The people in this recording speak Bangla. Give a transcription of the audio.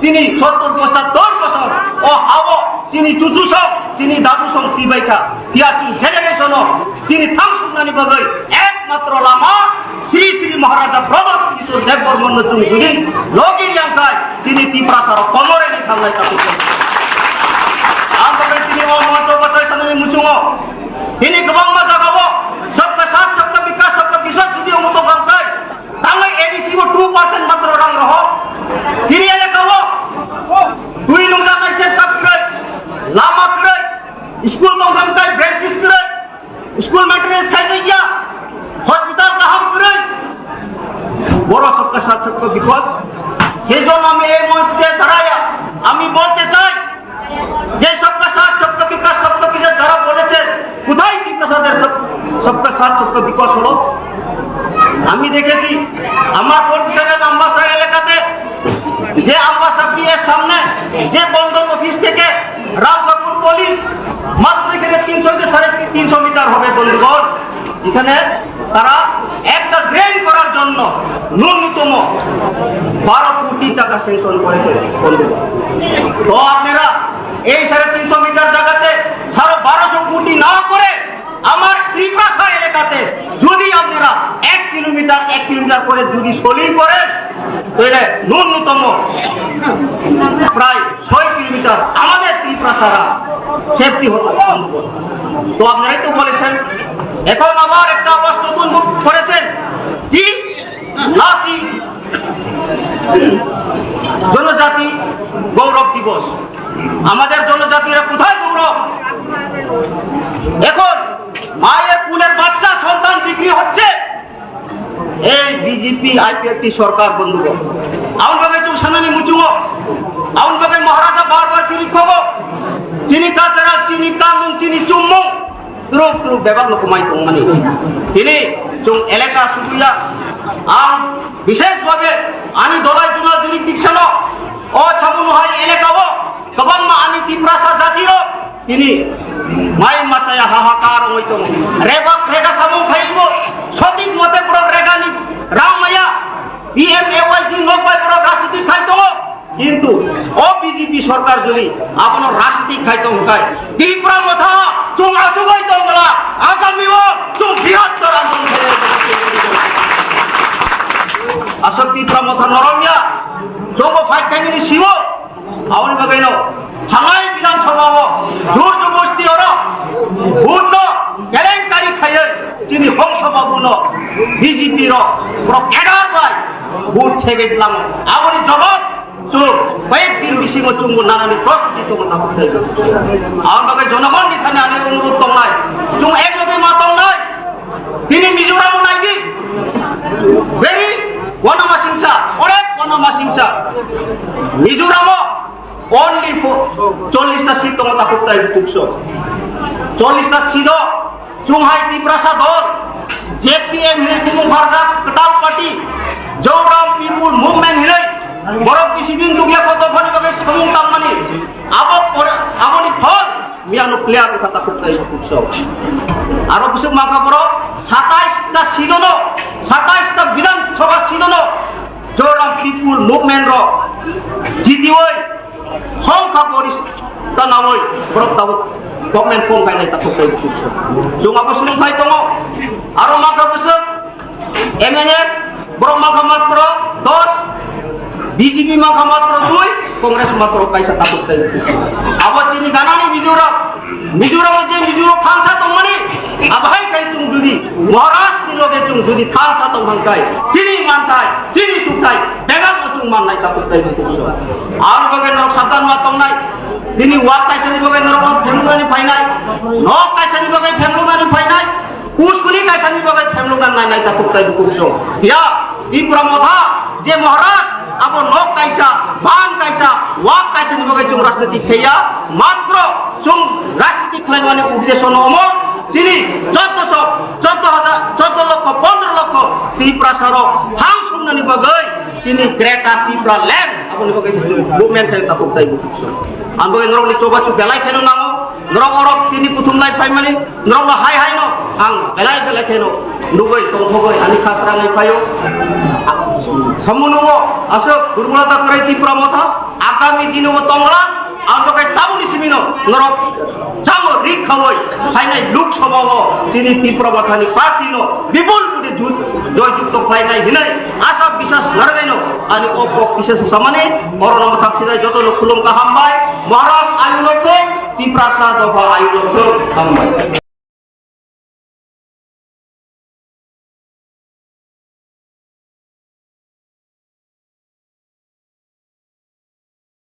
তিনি 70-75 বছর ও হাও তিনি চুচুসক তিনি দাদুসং পিবাইকা তিয়াচি জেনারেশন তিনি থামসুনানি বাগৈ একমাত্র লামা শ্রী শ্রী মহারাজা প্রদত্ত কিশোর দেববর্মন চুং গুলি লগি ইয়াংকাই তিনি তিপ্রাসার কমরে নিখালাই তাকু आमबागै তিনি ও মঞ্চ বাছাই সানানি মুচুঙো তিনি गोबां माजागावो सबका साथ सबका विकास सबका विश्वास जुदि मतो गांकाय तांगाय एडीसी को 2% मात्र रां रहो তিনি এলাকাও দুই লুঙ্গা কাইসে সব করে লামা করে স্কুল को गांकाय ब्रांचेस करे स्कूल मेंटेनेंस खाई गया हॉस्पिटल का हम करे বড় सबका साथ सबका विकास সেজন্য আমি এই মঞ্চে দাঁড়ায়া আমি বলতে চাই যে सबका साथ सबका विकास सबका विकास যারা বলেছেন কোথায় ত্রিপ্রাসাদের सबका साथ सबका विकास হলো আমি দেখেছি আমার পরিষদের আম্বাসার এলাকাতে যে আম্বাসা বিয়ের সামনে যে বন্ধন অফিস থেকে রামকাপুর পলি মাত্র এখানে 300 থেকে 350 মিটার হবে বন্ধুগণ এখানে তারা একটা ড্রেন করার জন্য ন্যূনতম 12 কোটি টাকা স্যাংশন করেছে বন্ধুগণ তো আপনারা এই 350 মিটার জায়গাতে 1200 কোটি না করে আমার ত্রিপ্রাসা এলাকাতে যদি আপনারা 1 কিলোমিটার করে যদি সলিং করেন তাহলে ন্যূনতম প্রায় 6 কিলোমিটার আমাদের ত্রিপ্রাসারা সেফটি হতো তো আপনারাই তো বলেছেন এখন আবার একটা আওয়াজ নতুন করেছেন কি না কি জনজাতি গৌরব দিবস আমাদের জনজাতিরা কোথায় গৌরব এখন মায়ের কুলের বাচ্চা সন্তান বিক্রি হচ্ছে এই বিজেপি আইপিএফটি সরকার বন্ধুগণ আউনবাগে চুং সানানি মুচুঙো আউনবাগে মহারাজা বারবার চিনি খবো চিনি কাচারা চিনি কামুং চিনি চুম্মুং তুরুক বেবাক নকমাই তংমানি তিনি চুং এলাকা সুবিয়া আম বিশেষভাবে আনি দলাই চুনা জুরিডিকশন ও ছামুনহাই এলাকাও গোবাংমা আনি ত্রিপ্রাসা জাতির তিনি মাই মাছায়া হাহাকার হইতো রেগা সামুং খাইব সঠিক মতে পুরো রেগানি রামমায়া পিএমএওয়াইসি নবাই পুরো রাজনীতি খাইতো কিন্তু ও বিজেপি সরকার যদি আপন রাজনীতি খাইতো হকায় ত্রিপুরা মথা চুং আচুগই তংলা আগামীও চুং বৃহত্তর আন্দোলন আসল ত্রিপুরা মথা নরমিয়া চৌব ফাইট খাইনি শিব আউনি বাগাইনো থানায় বিধানসভাও জোর জবস্তি ওর ভূত কেলেঙ্কারি খাইয়ে যিনি হংসবাবুন বিজেপির পুরো ক্যাডার বাই ভূত ছেগে দিলাম আউনি জবাব চুপ কয়েকদিন বেশি চুঙ্গু নানানি প্রস্তুতি কথা বলতে আমার বাকি জনগণ এখানে আনে অনুরোধ তো নাই চুং একযোগে মাতাও নাই তিনি মিজোরামও নাই দি ভেরি ওয়ানামাসিংসা অনেক ওয়ানামাসিংসা মিজোরামও only 40টা সিট ক্ষমতা করতে পুকশ 40টা ছিল চুংহাই ত্রিপ্রাসা দল জেপিএম হিলকুমু ভারদা কটাল পার্টি জৌরাম পিপুল মুভমেন্ট হিলাই বড় বেশি দিন দুগিয়া কত ফনি বাগে সমুং তামমানি আমনি ফল মিয়ানো ক্লিয়ার কথা করতে পুকশ আরো কিছু মাকা বড় 27টা সিজন 27টা বিধানসভা সিজন জৌরাম পিপুল মুভমেন্ট র জিতিওই সংখ্যা গরিষ্ঠতা নামই বরফ গভর্নমেন্ট ফোন খাই নাই তা করতে जों आबो सोलोंथाय दङ आरो माखा बोसोर एमएनए बरफ माखा मात्र 10 बीजेपी माखा मात्र 2 कांग्रेस मात्र कायसा ता करते आबो चिनि गानानि मिजोराम जे मिजोराम थांसा दंमानि आबाहाय काय जों जुदि महाराष्ट्र लगे जों जुदि थांसा दंहांकाय चिनि मानथाय चिनि सुथाय बेगां जों माननाय ता करते आरो बगे नरक साबधान मा दंनाय दिनै वाक कायसानि बगे नरक फेमलुगानि फायनाय नक कायसानि बगे फेमलुगानि फायनाय पुसकुनि कायसानि बगे फेमलुगानि नायनाय ता करते कुसो या ত্রিপুরা মথা যে মহারাজ আবো নক কাইসা বান কাইসা ওয়াক কাইসানি বগে जों রাজনীতি খেয়া মাত্র जों রাজনীতি খাইমানে উদ্দেশ্য নম তিনি 14 লক্ষ 15 লক্ষ ত্রিপ্রাসার থাং সুমনানি বগে তিনি গ্রেটার ত্রিপুরা ল্যান্ড আপনি বগে মুভমেন্ট খেলতা করতাই বুঝছো আমবো নরলি চোবাচু বেলাই খেনো নামো নরক তিনি প্রথম লাই ফাইমানি নরক হাই হাই নো আং বেলাই খেনো নুগৈ তংথগৈ আনি খাসরাঙै ফাयो সামুনুও আসক দুর্বলতা করে ত্রিপুরা মথা আগামী দিনও তোমরা আমাকে তাবুনি সিমিনো নরক জাঙ্গ রিক খাওয়াই ফাইনাল লোকসভাও যিনি ত্রিপুরা মাথানি পার্টিনো বিপুল করে জয়যুক্ত ফাইনাল হিনাই আশা বিশ্বাস নারগাইনো আনি অপ বিশেষ সমানে অরণম থাকছিদাই যত খুলুম কাহামবাই মহারাজ আয়ুলক্ষে ত্রিপ্রাসা দফা আয়ুলক্ষ হামবাই